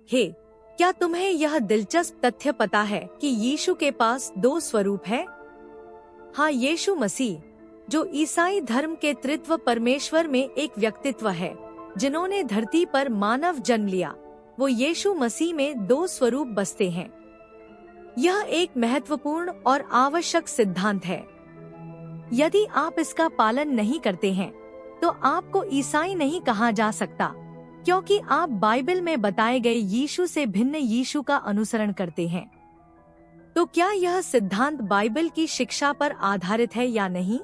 हे, क्या तुम्हें यह दिलचस्प तथ्य पता है कि यीशु के पास दो स्वरूप है? हाँ, यीशु मसीह, जो ईसाई धर्म के त्रित्व परमेश्वर में एक व्यक्तित्व है, जिन्होंने धरती पर मानव जन्म लिया, वो यीशु मसीह में दो स्वरूप बसते हैं। यह एक महत्वपूर्ण और आवश्यक सिद्धांत है। यदि आप इसका पालन नहीं करते हैं, तो आपको ईसाई नहीं कहा जा सकता, क्योंकि आप बाइबल में बताए गए यीशु से भिन्न यीशु का अनुसरण करते हैं। तो क्या यह सिद्धांत बाइबल की शिक्षा पर आधारित है या नहीं?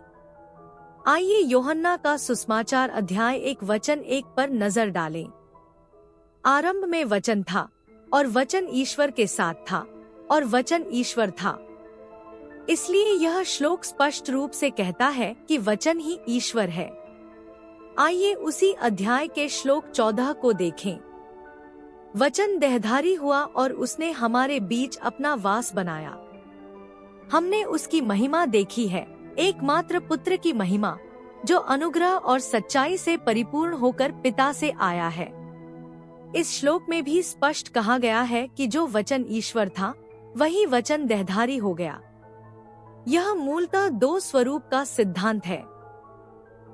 आइए यूहन्ना का सुसमाचार अध्याय 1:1 पर नजर डालें। आरंभ में वचन था, और वचन ईश्वर के साथ था, और वचन ईश्वर था। इसलिए यह श्लोक स्पष्ट रूप से कहता है कि वचन ही ईश्वर है। आइए उसी अध्याय के श्लोक 14 को देखें। वचन देहधारी हुआ और उसने हमारे बीच अपना वास बनाया। हमने उसकी महिमा देखी है, एकमात्र पुत्र की महिमा, जो अनुग्रह और सच्चाई से परिपूर्ण होकर पिता से आया है। इस श्लोक में भी स्पष्ट कहा गया है कि जो वचन ईश्वर था, वही वचन देहधारी हो गया। यह मूलतः दो स्वरूप का सिद्धांत है।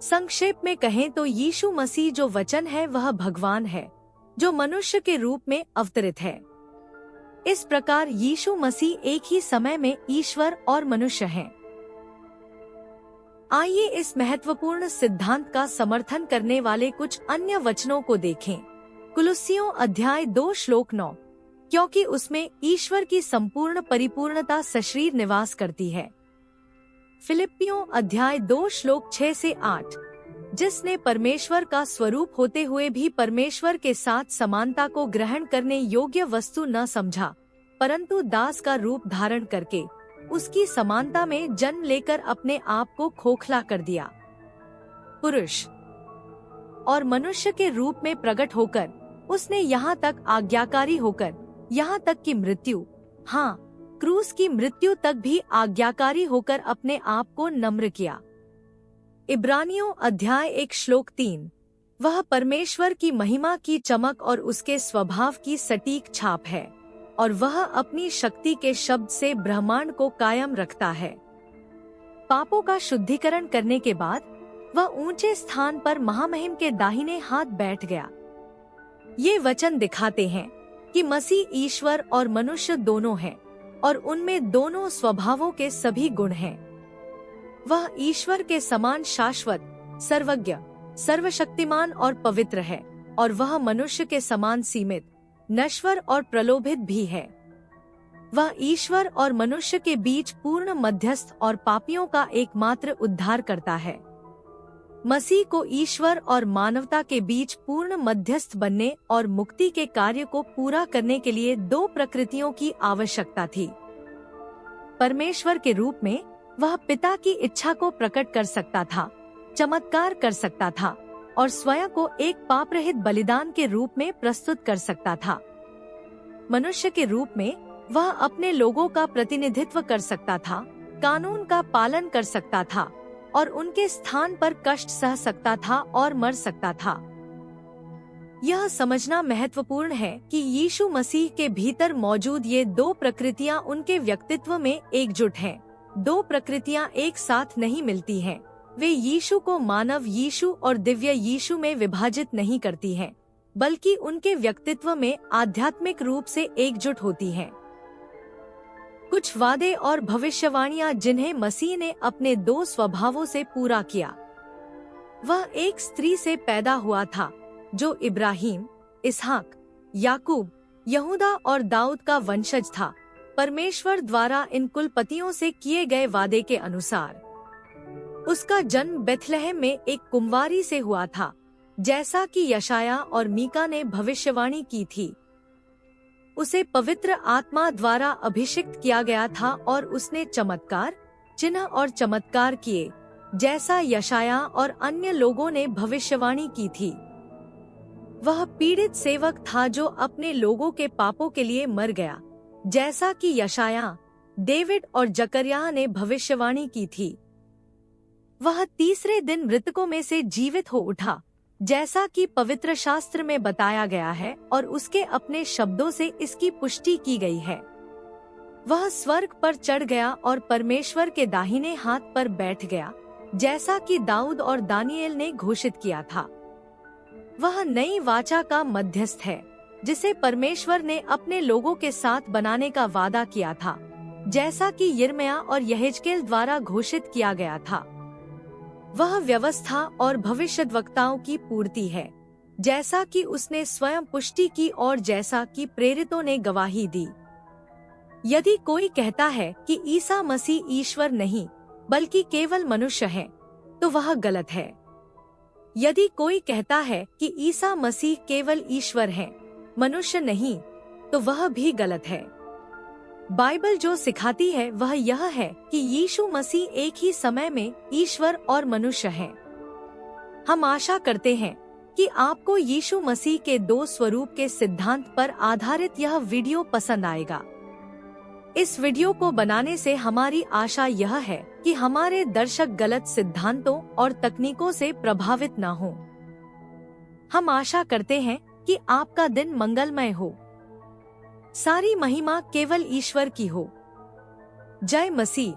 संक्षेप में कहें तो यीशु मसीह जो वचन है, वह भगवान है, जो मनुष्य के रूप में अवतरित है। इस प्रकार यीशु मसीह एक ही समय में ईश्वर और मनुष्य हैं। आइए इस महत्वपूर्ण सिद्धांत का समर्थन करने वाले कुछ अन्य वचनों को देखें। कुलुस्सियों अध्याय 2 श्लोक 9, क्योंकि उसमें ईश्वर की संपूर्ण परिपूर्णता सशरीर निवास करती है। फिलिप्पियों अध्याय 2 श्लोक 6 से 8, जिसने परमेश्वर का स्वरूप होते हुए भी परमेश्वर के साथ समानता को ग्रहण करने योग्य वस्तु न समझा, परंतु दास का रूप धारण करके उसकी समानता में जन्म लेकर अपने आप को खोखला कर दिया। पुरुष और मनुष्य के रूप में प्रकट होकर उसने यहाँ तक आज्ञाकारी होकर, यहाँ तक की मृत्यु, हाँ, क्रूस की मृत्यु तक भी आज्ञाकारी होकर अपने आप को नम्र किया। इब्रानियों अध्याय 1 श्लोक 3, वह परमेश्वर की महिमा की चमक और उसके स्वभाव की सटीक छाप है, और वह अपनी शक्ति के शब्द से ब्रह्मांड को कायम रखता है। पापों का शुद्धिकरण करने के बाद वह ऊंचे स्थान पर महामहिम के दाहिने हाथ बैठ गया। ये वचन दिखाते हैं कि मसीह ईश्वर और मनुष्य दोनों हैं, और उनमें दोनों स्वभावों के सभी गुण हैं। वह ईश्वर के समान शाश्वत, सर्वज्ञ, सर्वशक्तिमान और पवित्र है, और वह मनुष्य के समान सीमित, नश्वर और प्रलोभित भी है। वह ईश्वर और मनुष्य के बीच पूर्ण मध्यस्थ और पापियों का एकमात्र उद्धार करता है। मसीह को ईश्वर और मानवता के बीच पूर्ण मध्यस्थ बनने और मुक्ति के कार्य को पूरा करने के लिए दो प्रकृतियों की आवश्यकता थी। परमेश्वर के रूप में वह पिता की इच्छा को प्रकट कर सकता था, चमत्कार कर सकता था, और स्वयं को एक पापरहित बलिदान के रूप में प्रस्तुत कर सकता था। मनुष्य के रूप में वह अपने लोगों का प्रतिनिधित्व कर सकता था, कानून का पालन कर सकता था, और उनके स्थान पर कष्ट सह सकता था और मर सकता था। यह समझना महत्वपूर्ण है कि यीशु मसीह के भीतर मौजूद ये दो प्रकृतियां उनके व्यक्तित्व में एकजुट हैं। दो प्रकृतियां एक साथ नहीं मिलती हैं। वे यीशु को मानव यीशु और दिव्य यीशु में विभाजित नहीं करती हैं, बल्कि उनके व्यक्तित्व में आध्यात्मिक रूप से एकजुट होती हैं। कुछ वादे और भविष्यवाणियां जिन्हें मसीह ने अपने दो स्वभावों से पूरा किया। वह एक स्त्री से पैदा हुआ था जो इब्राहिम, इसहाक, याकूब, यहूदा और दाऊद का वंशज था, परमेश्वर द्वारा इन कुलपतियों से किए गए वादे के अनुसार। उसका जन्म बेथलेहम में एक कुंवारी से हुआ था, जैसा कि यशाया और मीका ने भविष्यवाणी की थी। उसे पवित्र आत्मा द्वारा अभिषिक्त किया गया था और उसने चमत्कार, चिन्ह और चमत्कार किए, जैसा यशाया और अन्य लोगों ने भविष्यवाणी की थी। वह पीड़ित सेवक था जो अपने लोगों के पापों के लिए मर गया, जैसा कि यशाया, डेविड और जकरिया ने भविष्यवाणी की थी। वह तीसरे दिन मृतकों में से जीवित हो उठा जैसा कि पवित्र शास्त्र में बताया गया है और उसके अपने शब्दों से इसकी पुष्टि की गई है। वह स्वर्ग पर चढ़ गया और परमेश्वर के दाहिने हाथ पर बैठ गया, जैसा कि दाऊद और दानिएल ने घोषित किया था। वह नई वाचा का मध्यस्थ है, जिसे परमेश्वर ने अपने लोगों के साथ बनाने का वादा किया था, जैसा कि यिर्मयाह और यहेजकेल द्वारा घोषित किया गया था। वह व्यवस्था और भविष्यद्वक्ताओं की पूर्ति है, जैसा कि उसने स्वयं पुष्टि की और जैसा कि प्रेरितों ने गवाही दी। यदि कोई कहता है कि ईसा मसीह ईश्वर नहीं बल्कि केवल मनुष्य है, तो वह गलत है। यदि कोई कहता है कि ईसा मसीह केवल ईश्वर है, मनुष्य नहीं, तो वह भी गलत है। बाइबल जो सिखाती है वह यह है कि यीशु मसीह एक ही समय में ईश्वर और मनुष्य है। हम आशा करते हैं कि आपको यीशु मसीह के दो स्वरूप के सिद्धांत पर आधारित यह वीडियो पसंद आएगा। इस वीडियो को बनाने से हमारी आशा यह है कि हमारे दर्शक गलत सिद्धांतों और तकनीकों से प्रभावित न हों। हम आशा करते हैं कि आपका दिन मंगलमय हो। सारी महिमा केवल ईश्वर की हो। जय मसीह।